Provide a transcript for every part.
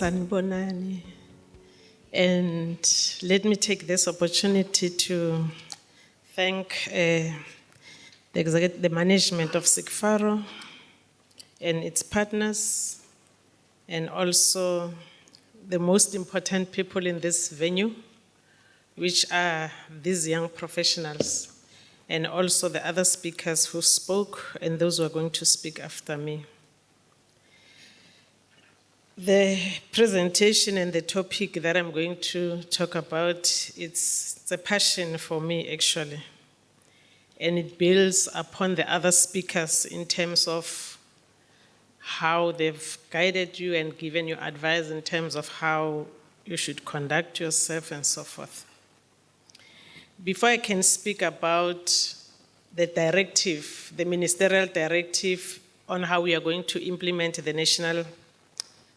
Sanibonani. And let me take this opportunity to thank the management of CIGFARO and its partners, and also the most important people in this venue, which are these young professionals, and also the other speakers who spoke and those who are going to speak after me. The presentation and the topic that I'm going to talk about, it's a passion for me actually. And it builds upon the other speakers in terms of how they've guided you and given you advice in terms of how you should conduct yourself and so forth. Before I can speak about the directive, the ministerial directive on how we are going to implement the national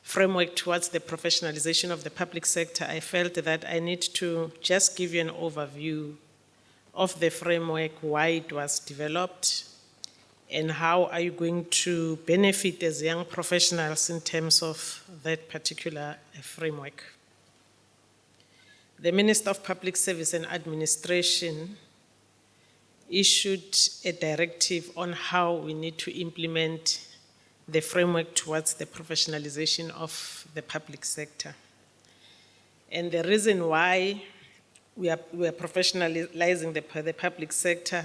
framework towards the professionalization of the public sector, I felt that I need to just give you an overview of the framework, why it was developed, and how are you going to benefit as young professionals in terms of that particular framework. The Minister of Public Service and Administration issued a directive on how we need to implement the framework towards the professionalization of the public sector. And the reason why we are professionalizing the public sector,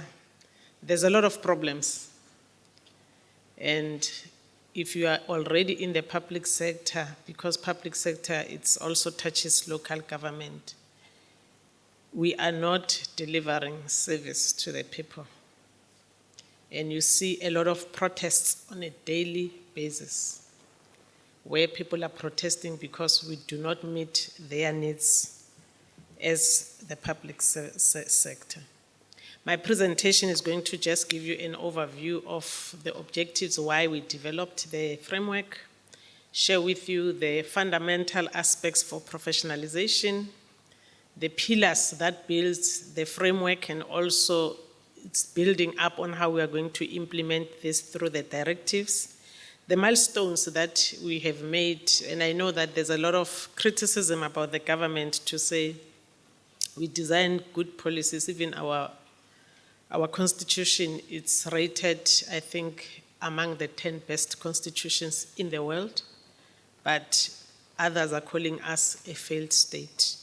there's a lot of problems. And if you are already in the public sector, because public sector, it also touches local government, we are not delivering service to the people. And you see a lot of protests on a daily basis where people are protesting because we do not meet their needs as the public sector. My presentation is going to just give you an overview of the objectives, why we developed the framework, share with you the fundamental aspects for professionalization, the pillars that builds the framework, and also it's building up on how we are going to implement this through the directives, the milestones that we have made, and I know that there's a lot of criticism about the government to say we design good policies. Even our constitution, it's rated, I think, among the 10 best constitutions in the world, but others are calling us a failed state.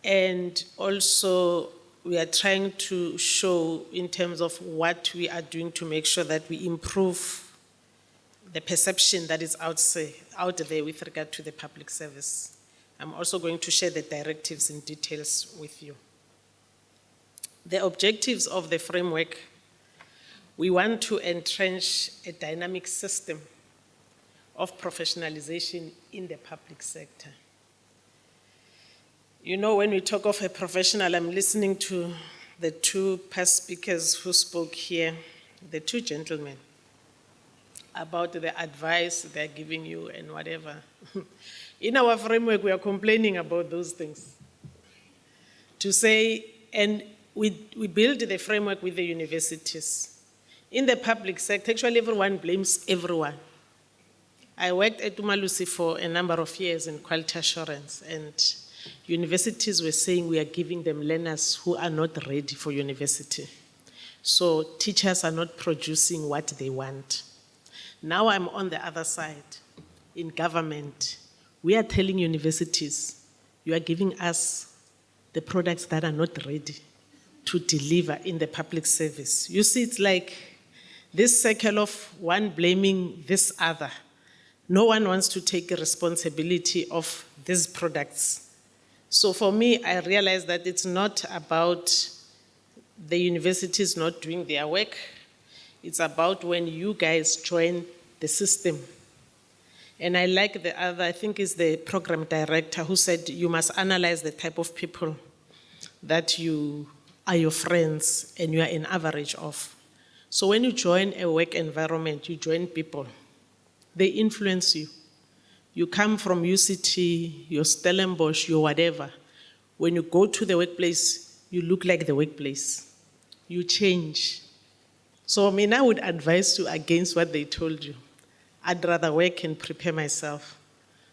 And also, we are trying to show in terms of what we are doing to make sure that we improve the perception that is out there with regard to the public service. I'm also going to share the directives in details with you. The objectives of the framework, we want to entrench a dynamic system of professionalization in the public sector. You know, when we talk of a professional, I'm listening to the two past speakers who spoke here, the two gentlemen, about the advice they're giving you and whatever. In our framework, we are complaining about those things. To say, and we build the framework with the universities. In the public sector, actually everyone blames everyone. I worked at Umalusi for a number of years in quality assurance, and universities were saying we are giving them learners who are not ready for university. So teachers are not producing what they want. Now I'm on the other side. In government, we are telling universities, you are giving us the products that are not ready to deliver in the public service. You see, it's like this cycle of one blaming this other. No one wants to take responsibility of these products. So for me, I realized that it's not about the universities not doing their work. It's about when you guys join the system. And I like the other, I think it's the program director who said you must analyze the type of people that you are your friends and you are in average of. So when you join a work environment, you join people. They influence you. You come from UCT, your Stellenbosch, your whatever. When you go to the workplace, you look like the workplace. You change. So I mean, I would advise you against what they told you. I'd rather work and prepare myself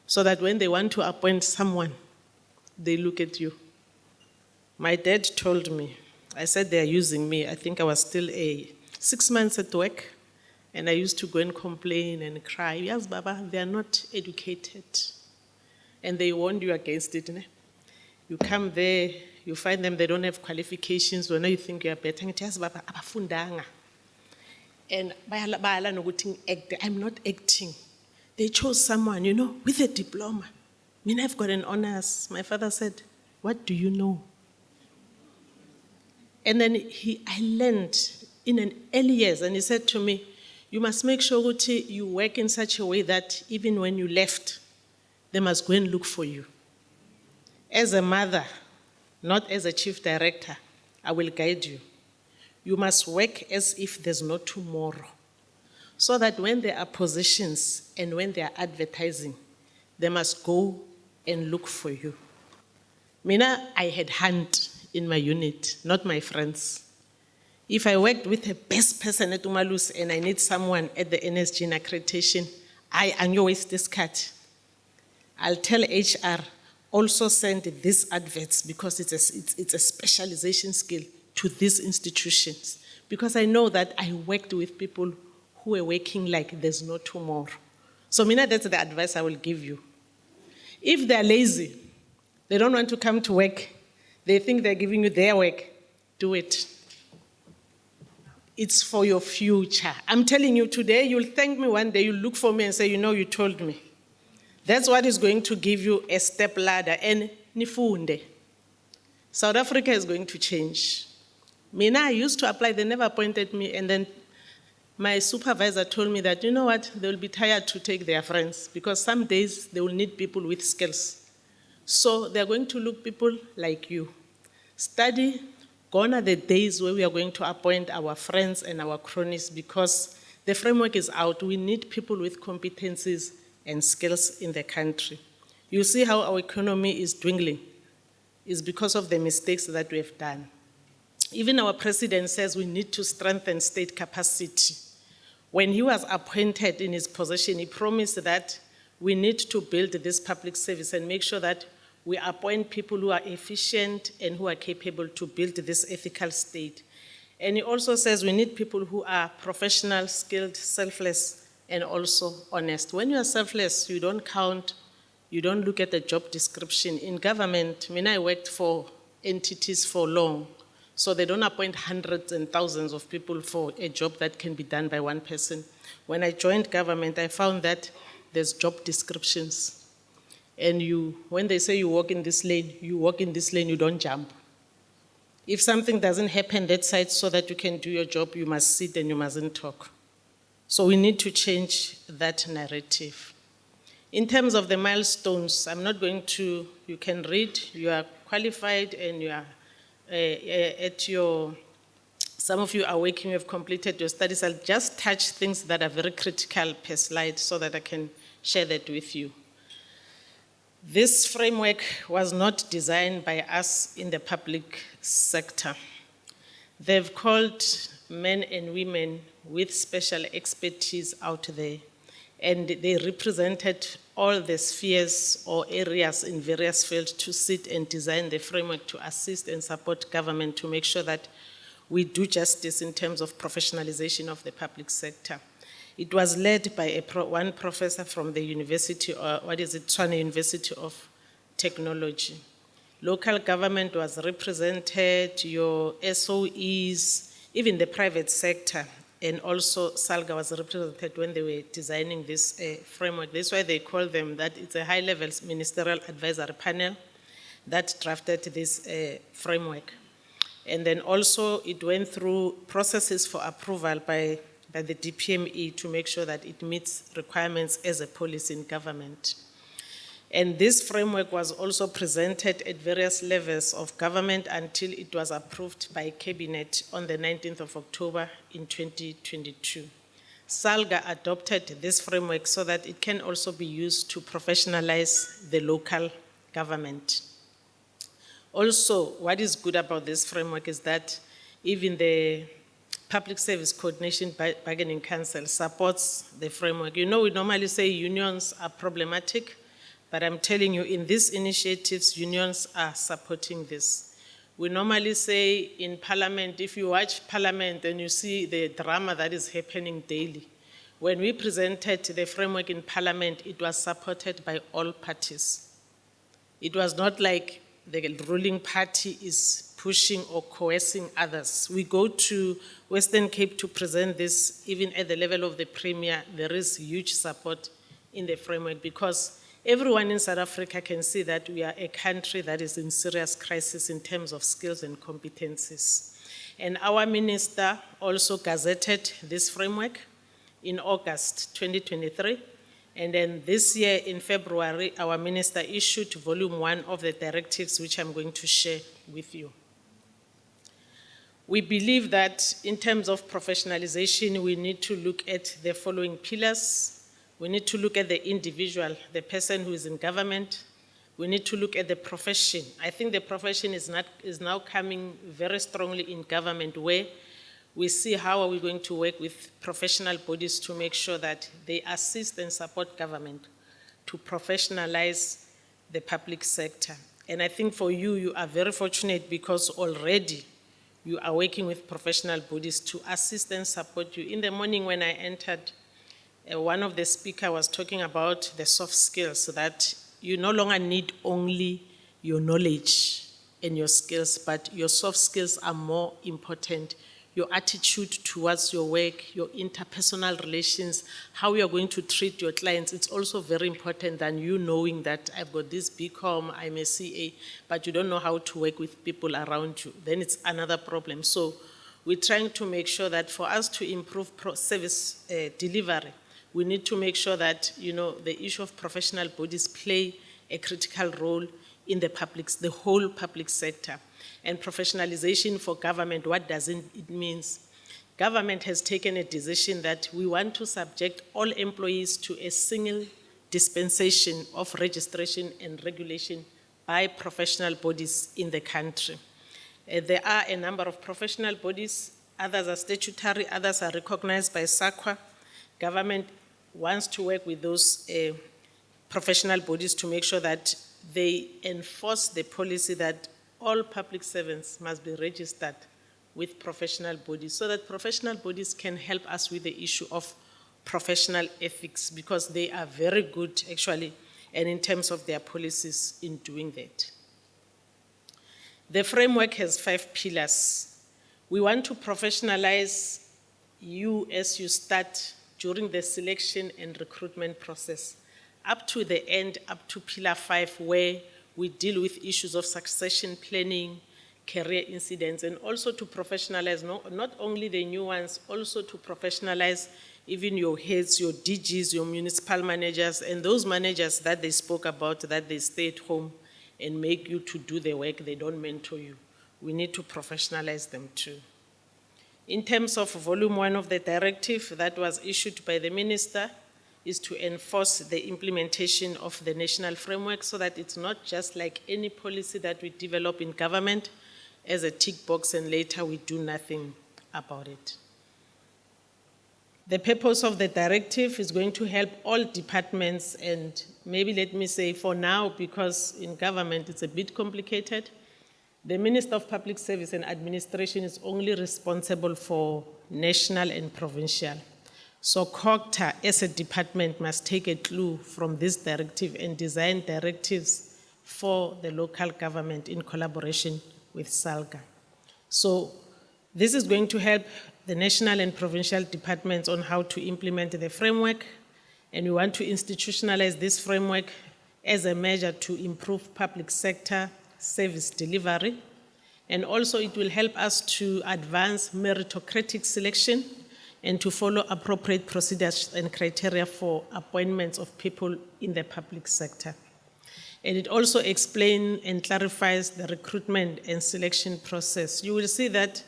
so that when they want to appoint someone, they look at you. My dad told me, I said they're using me. I think I was still 6 months at work, and I used to go and complain and cry. Yes, Baba, they are not educated. And they warned you against it. Ne? You come there, you find them, they don't have qualifications. When you think you are better, yes, Baba, abafundanga. And I'm not acting. They chose someone, with a diploma. I mean, I've got an honors. My father said, what do you know? And then I learned in an early years, and he said to me, you must make sure Uti, you work in such a way that even when you left, they must go and look for you. As a mother, not as a chief director, I will guide you. You must work as if there's no tomorrow, so that when there are positions and when they are advertising, they must go and look for you. Mina, I had hunt in my unit, not my friends. If I worked with the best person at Umalus and I need someone at the NSG in accreditation, I waste this card. I'll tell HR, also send these adverts because it's a specialization skill to these institutions. Because I know that I worked with people who are working like there's no tomorrow. So Mina, that's the advice I will give you. If they're lazy, they don't want to come to work, they think they're giving you their work, do it. It's for your future. I'm telling you today, you'll thank me one day, you'll look for me and say, you told me. That's what is going to give you a step ladder. And nifunde. South Africa is going to change. Mina, I used to apply, they never appointed me, and then my supervisor told me that, you know what, they will be tired to take their friends because some days they will need people with skills. So they're going to look people like you. Study, gone are the days where we are going to appoint our friends and our cronies because the framework is out. We need people with competencies and skills in the country. You see how our economy is dwindling. It's because of the mistakes that we have done. Even our president says we need to strengthen state capacity. When he was appointed in his position, he promised that we need to build this public service and make sure that we appoint people who are efficient and who are capable to build this ethical state. And he also says we need people who are professional, skilled, selfless, and also honest. When you are selfless, you don't count, you don't look at the job description. In government, I worked for entities for long, so they don't appoint hundreds and thousands of people for a job that can be done by one person. When I joined government, I found that there's job descriptions. And when they say you walk in this lane, you don't jump. If something doesn't happen that side so that you can do your job, you must sit and you mustn't talk. So we need to change that narrative. In terms of the milestones, I'm not going to, you can read, you are qualified and you are some of you are working, you have completed your studies. I'll just touch things that are very critical per slide so that I can share that with you. This framework was not designed by us in the public sector. They've called men and women with special expertise out there, and they represented all the spheres or areas in various fields to sit and design the framework to assist and support government to make sure that we do justice in terms of professionalization of the public sector. It was led by one professor from the university, Tshwane University of Technology. Local government was represented, your SOEs, even the private sector, and also SALGA was represented when they were designing this framework. That's why they call them that it's a high-level ministerial advisory panel that drafted this framework. And then also it went through processes for approval by the DPME to make sure that it meets requirements as a policy in government. And this framework was also presented at various levels of government until it was approved by Cabinet on the 19th of October in 2022. SALGA adopted this framework so that it can also be used to professionalize the local government. Also, what is good about this framework is that even the Public Service Coordination Bargaining Council supports the framework. We normally say unions are problematic, But I'm telling you, in these initiatives, unions are supporting this. We normally say in Parliament, if you watch Parliament and you see the drama that is happening daily, when we presented the framework in Parliament, it was supported by all parties. It was not like the ruling party is pushing or coercing others. We go to Western Cape to present this, even at the level of the Premier, there is huge support in the framework because everyone in South Africa can see that we are a country that is in serious crisis in terms of skills and competencies. And our minister also gazetted this framework in August 2023. And then this year in February, our minister issued volume 1 of the directives, which I'm going to share with you. We believe that in terms of professionalization, we need to look at the following pillars. We need to look at the individual, the person who is in government. We need to look at the profession. I think the profession is now coming very strongly in government, where we see how are we going to work with professional bodies to make sure that they assist and support government to professionalize the public sector. And I think for you, you are very fortunate because already you are working with professional bodies to assist and support you. In the morning when I entered, one of the speakers was talking about the soft skills, so that you no longer need only your knowledge and your skills, but your soft skills are more important. Your attitude towards your work, your interpersonal relations, how you are going to treat your clients, it's also very important than you knowing that I've got this BCom, I'm a CA, but you don't know how to work with people around you. Then it's another problem. So we're trying to make sure that for us to improve service delivery, we need to make sure that, the issue of professional bodies play a critical role in the whole public sector. And professionalization for government, what does it mean? Government has taken a decision that we want to subject all employees to a single dispensation of registration and regulation by professional bodies in the country. There are a number of professional bodies, others are statutory, others are recognized by SAQA. Government wants to work with those professional bodies to make sure that they enforce the policy that all public servants must be registered with professional bodies so that professional bodies can help us with the issue of professional ethics because they are very good actually and in terms of their policies in doing that. The framework has 5 pillars. We want to professionalize you as you start during the selection and recruitment process up to the end, up to pillar 5, where we deal with issues of succession planning, career incidents, and also to professionalize not only the new ones, also to professionalize even your heads, your DGs, your municipal managers, and those managers that they spoke about, that they stay at home and make you to do the work, they don't mentor you. We need to professionalize them too. In terms of volume 1 of the directive that was issued by the minister, is to enforce the implementation of the national framework so that it's not just like any policy that we develop in government as a tick box and later we do nothing about it. The purpose of the directive is going to help all departments, and maybe let me say for now, because in government it's a bit complicated, the Minister of Public Service and Administration is only responsible for national and provincial. So COGTA as a department must take a clue from this directive and design directives for the local government in collaboration with SALGA. So this is going to help the national and provincial departments on how to implement the framework, and we want to institutionalize this framework as a measure to improve public sector service delivery, and also it will help us to advance meritocratic selection and to follow appropriate procedures and criteria for appointments of people in the public sector. And it also explains and clarifies the recruitment and selection process. You will see that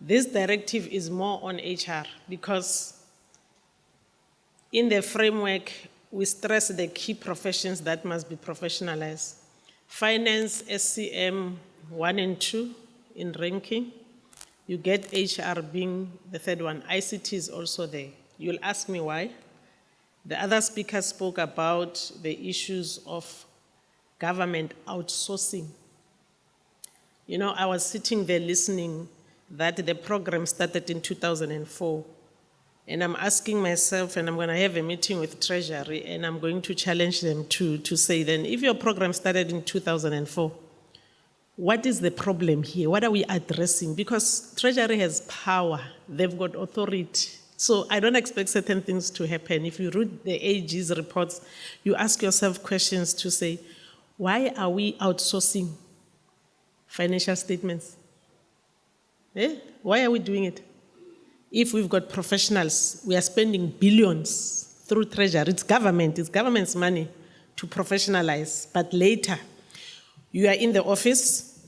this directive is more on HR because in the framework, we stress the key professions that must be professionalized. Finance, SCM 1 and 2 in ranking. You get HR being the third one. ICT is also there. You'll ask me why. The other speaker spoke about the issues of government outsourcing. You know, I was sitting there listening that the program started in 2004. And I'm asking myself, and I'm going to have a meeting with Treasury, and I'm going to challenge them to say, then, if your program started in 2004, what is the problem here? What are we addressing? Because Treasury has power. They've got authority. So I don't expect certain things to happen. If you read the AG's reports, you ask yourself questions to say, why are we outsourcing financial statements? Why are we doing it? If we've got professionals, we are spending billions through Treasury. It's government's money to professionalize. But later, you are in the office,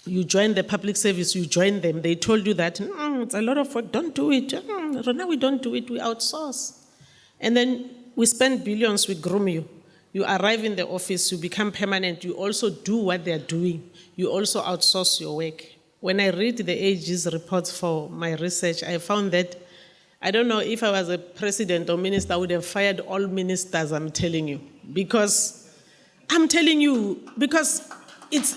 you join the public service, you join them. They told you that, it's a lot of work, don't do it. Now we don't do it, we outsource. And then we spend billions, we groom you. You arrive in the office, you become permanent, you also do what they're doing. You also outsource your work. When I read the AG's reports for my research, I found that, I don't know if I was a president or minister, I would have fired all ministers, I'm telling you. Because it's,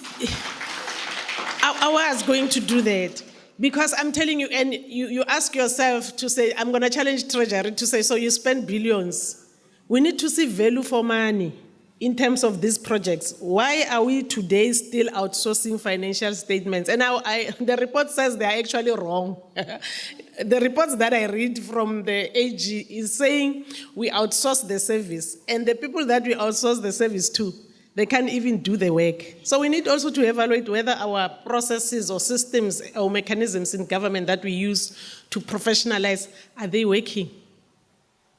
I was going to do that. Because I'm telling you, and you ask yourself to say, I'm going to challenge Treasury to say, so you spend billions. We need to see value for money in terms of these projects. Why are we today still outsourcing financial statements? And now the report says they are actually wrong. The reports that I read from the AG is saying we outsource the service, and the people that we outsource the service to, they can't even do the work. So we need also to evaluate whether our processes or systems or mechanisms in government that we use to professionalize, are they working?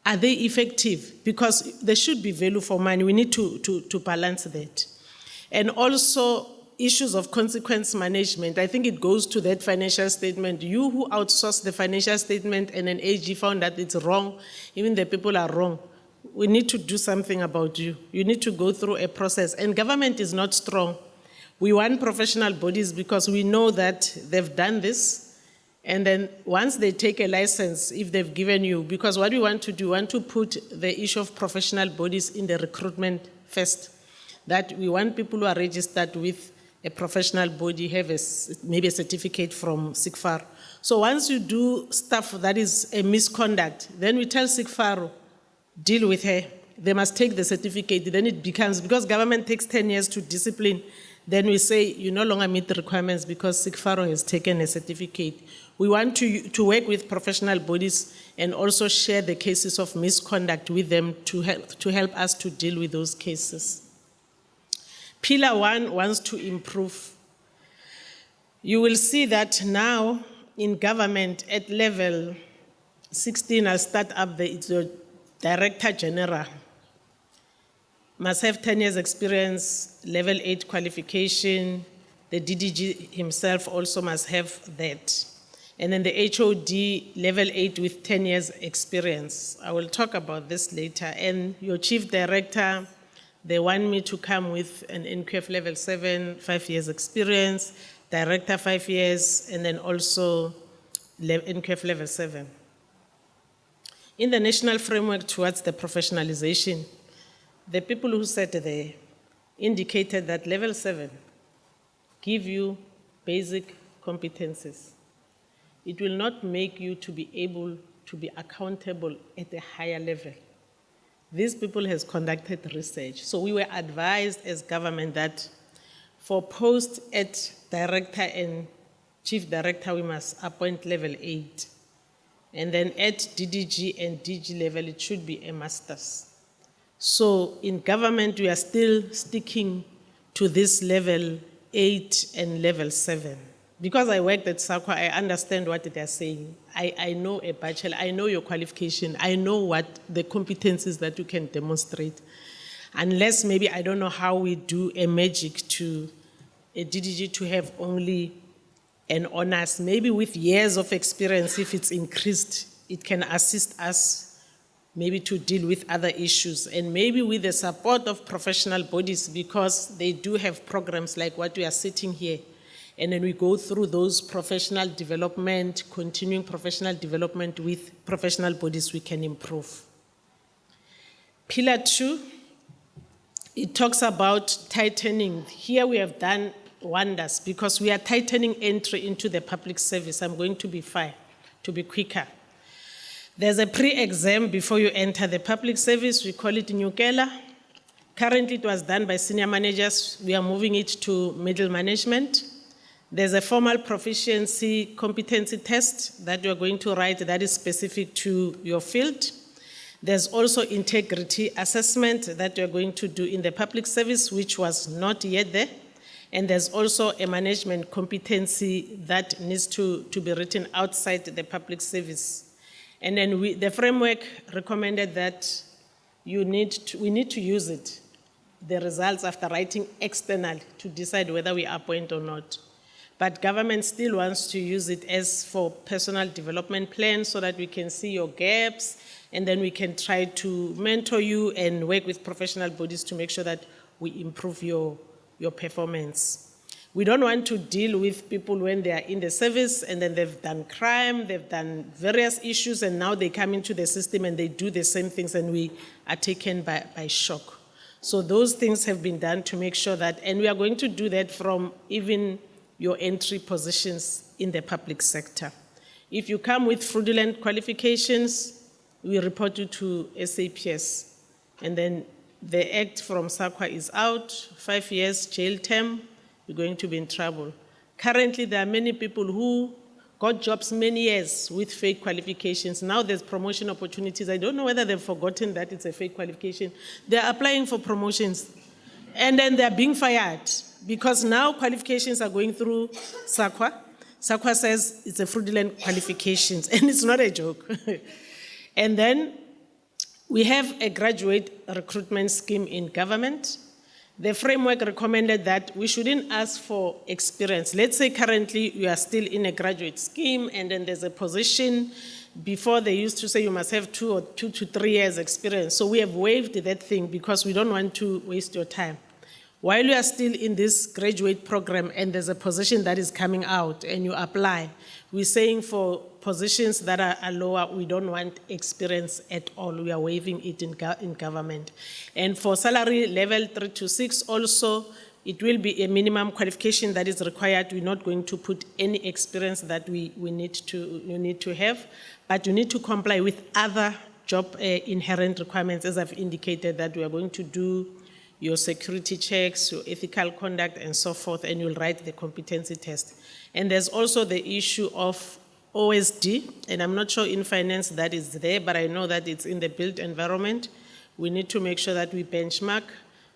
Are they effective? Because there should be value for money. We need to balance that. And also issues of consequence management. I think it goes to that financial statement. You who outsource the financial statement and an AG found that it's wrong, even the people are wrong. We need to do something about you. You need to go through a process. And government is not strong. We want professional bodies because we know that they've done this. And then once they take a license, if they've given you, because what we want to do, we want to put the issue of professional bodies in the recruitment first. That we want people who are registered with a professional body have maybe a certificate from CIGFARO. So once you do stuff that is a misconduct, then we tell CIGFARO, deal with her. They must take the certificate. Then it becomes, because government takes 10 years to discipline, then we say you no longer meet the requirements because CIGFARO has taken a certificate. We want to work with professional bodies and also share the cases of misconduct with them to help us to deal with those cases. Pillar 1 wants to improve. You will see that now in government at level 16, I'll start up there, it's your Director General. Must have 10 years experience, level 8 qualification. The DDG himself also must have that. And then the HOD, level 8 with 10 years experience. I will talk about this later. And your chief director, they want me to come with an NQF level 7, 5 years experience, director 5 years, and then also NQF level 7. In the national framework towards the professionalization, the people who sat there indicated that level 7 give you basic competencies. It will not make you to be able to be accountable at a higher level. These people has conducted research. So we were advised as government that for posts at director and chief director, we must appoint level 8. And then at DDG and DG level, it should be a master's. So in government, we are still sticking to this level 8 and level 7. Because I worked at SACWA, I understand what they are saying. I know a bachelor, I know your qualification, I know what the competencies that you can demonstrate. Unless maybe I don't know how we do a magic to a DDG to have only an honors. Maybe with years of experience, if it's increased, it can assist us maybe to deal with other issues. And maybe with the support of professional bodies, because they do have programs like what we are sitting here. And then we go through those professional development, continuing professional development with professional bodies, we can improve. Pillar 2, it talks about tightening. Here we have done wonders because we are tightening entry into the public service. I'm going to be fine, to be quicker. There's a pre-exam before you enter the public service. We call it Nyukela. Currently, it was done by senior managers. We are moving it to middle management. There's a formal proficiency competency test that you're going to write that is specific to your field. There's also integrity assessment that you're going to do in the public service, which was not yet there. And there's also a management competency that needs to be written outside the public service. And then the framework recommended that we need to use it, the results after writing external, to decide whether we appoint or not. But government still wants to use it as for personal development plans so that we can see your gaps, and then we can try to mentor you and work with professional bodies to make sure that we improve your performance. We don't want to deal with people when they are in the service and then they've done crime, they've done various issues, and now they come into the system and they do the same things and we are taken by shock. So those things have been done to make sure that, and we are going to do that from even your entry positions in the public sector. If you come with fraudulent qualifications, we report you to SAPS. And then the act from SAQA is out, 5 years jail term, you're going to be in trouble. Currently, there are many people who got jobs many years with fake qualifications. Now there's promotion opportunities. I don't know whether they've forgotten that it's a fake qualification. They're applying for promotions, and then they're being fired because now qualifications are going through SAQA. SAQA says it's a fraudulent qualifications, and it's not a joke. And then we have a graduate recruitment scheme in government. The framework recommended that we shouldn't ask for experience. Let's say currently you are still in a graduate scheme and then there's a position. Before they used to say you must have 2 to 3 years experience. So we have waived that thing because we don't want to waste your time. While you are still in this graduate program and there's a position that is coming out and you apply, we're saying for positions that are lower, we don't want experience at all. We are waiving it in government. And for salary level 3 to 6 also, it will be a minimum qualification that is required. We're not going to put any experience that you need to have, but you need to comply with other job inherent requirements, as I've indicated, that we are going to do your security checks, your ethical conduct, and so forth, and you'll write the competency test. And there's also the issue of OSD, and I'm not sure in finance that is there, but I know that it's in the built environment. We need to make sure that we benchmark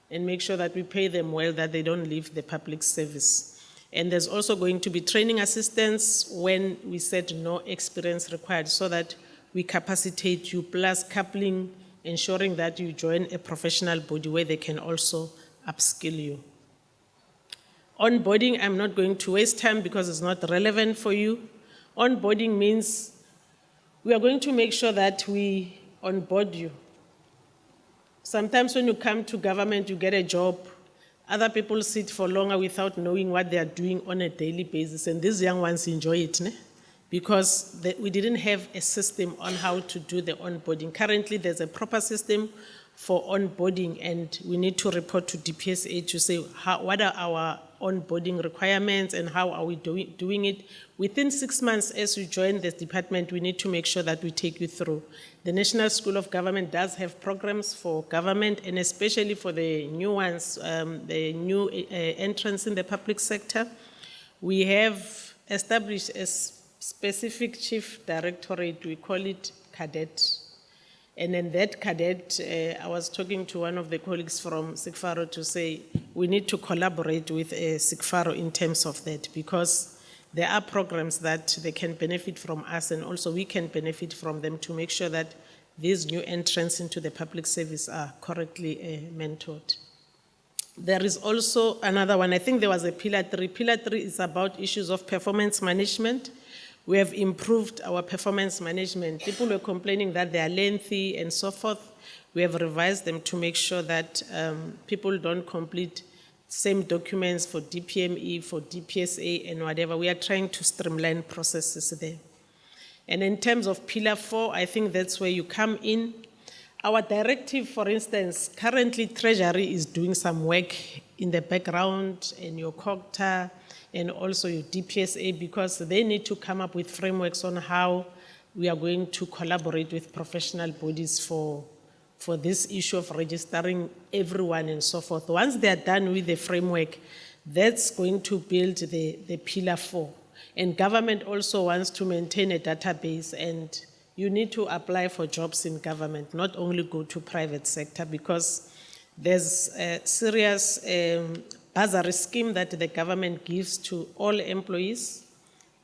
and make sure that we pay them well, that they don't leave the public service. And there's also going to be training assistance when we said no experience required, so that we capacitate you, plus coupling, ensuring that you join a professional body where they can also upskill you. Onboarding, I'm not going to waste time because it's not relevant for you. Onboarding means we are going to make sure that we onboard you. Sometimes when you come to government, you get a job. Other people sit for longer without knowing what they are doing on a daily basis, and these young ones enjoy it, because we didn't have a system on how to do the onboarding. Currently, there's a proper system for onboarding, and we need to report to DPSA to say what are our onboarding requirements and how are we doing it. Within 6 months, as you join this department, we need to make sure that we take you through. The National School of Government does have programs for government, and especially for the new ones, the new entrants in the public sector. We have established a specific chief directorate, we call it cadet. And in that cadet, I was talking to one of the colleagues from CIGFARO to say we need to collaborate with CIGFARO in terms of that, because there are programs that they can benefit from us, and also we can benefit from them to make sure that these new entrants into the public service are correctly mentored. There is also another one. I think there was a Pillar 3. Pillar 3 is about issues of performance management. We have improved our performance management. People were complaining that they are lengthy and so forth. We have revised them to make sure that people don't complete same documents for DPME, for DPSA, and whatever. We are trying to streamline processes there. And in terms of Pillar 4, I think that's where you come in. Our directive, for instance, currently Treasury is doing some work in the background, and your COGTA and also your DPSA, because they need to come up with frameworks on how we are going to collaborate with professional bodies for this issue of registering everyone and so forth. Once they are done with the framework, that's going to build the pillar 4. And government also wants to maintain a database, and you need to apply for jobs in government, not only go to private sector, because there's a serious bursary scheme that the government gives to all employees.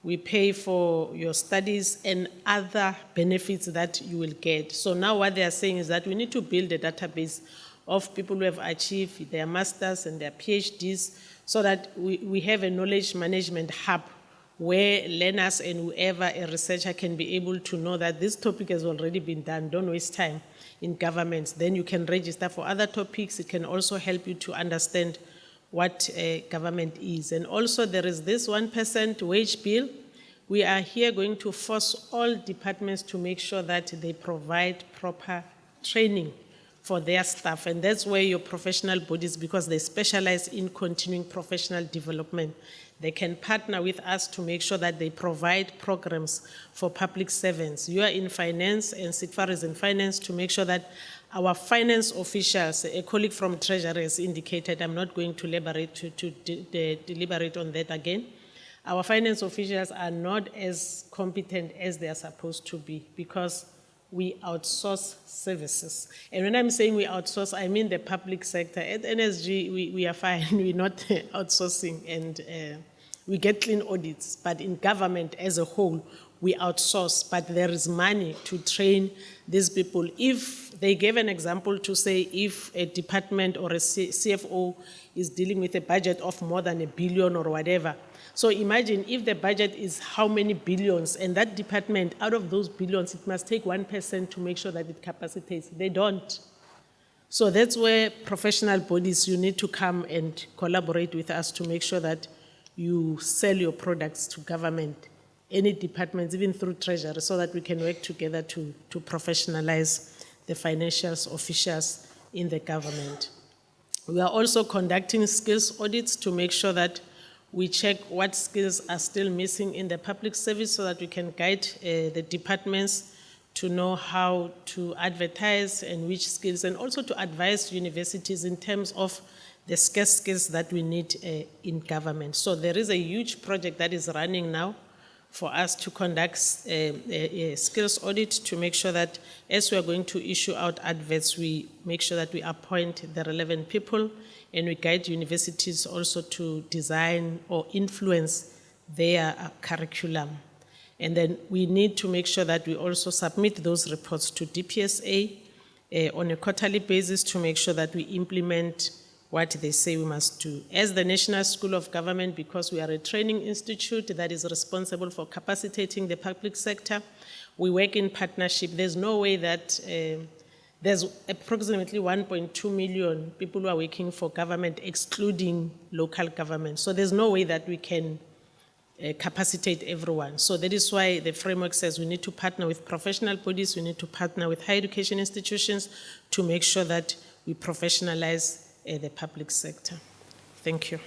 We pay for your studies and other benefits that you will get. So now what they are saying is that we need to build a database of people who have achieved their masters and their PhDs, so that we have a knowledge management hub where learners and whoever, a researcher, can be able to know that this topic has already been done. Don't waste time in governments. Then you can register for other topics. It can also help you to understand what government is. And also there is this 1% wage bill. We are here going to force all departments to make sure that they provide proper training for their staff. And that's where your professional bodies, because they specialize in continuing professional development, they can partner with us to make sure that they provide programs for public servants. You are in finance, and CIGFARO is in finance, to make sure that our finance officials, a colleague from Treasury has indicated, I'm not going to deliberate on that again. Our finance officials are not as competent as they are supposed to be, because we outsource services. And when I'm saying we outsource, I mean the public sector. At NSG, we are fine. We're not outsourcing, and we get clean audits. But in government as a whole, we outsource. But there is money to train these people. If they gave an example to say if a department or a CFO is dealing with a budget of more than $1 billion or whatever, so imagine if the budget is how many billions, and that department, out of those billions, it must take 1% to make sure that it capacitates. They don't. So that's where professional bodies, you need to come and collaborate with us to make sure that you sell your products to government, any departments, even through Treasury, so that we can work together to professionalize the financial officials in the government. We are also conducting skills audits to make sure that we check what skills are still missing in the public service, so that we can guide the departments to know how to advertise and which skills, and also to advise universities in terms of the scarce skills that we need in government. So there is a huge project that is running now for us to conduct a skills audit to make sure that as we are going to issue out adverts, we make sure that we appoint the relevant people, and we guide universities also to design or influence their curriculum. And then we need to make sure that we also submit those reports to DPSA on a quarterly basis to make sure that we implement what they say we must do. As the National School of Government, because we are a training institute that is responsible for capacitating the public sector, we work in partnership. There's no way that there's approximately 1.2 million people who are working for government, excluding local government. So there's no way that we can capacitate everyone. So that is why the framework says we need to partner with professional bodies, we need to partner with higher education institutions to make sure that we professionalize the public sector. Thank you.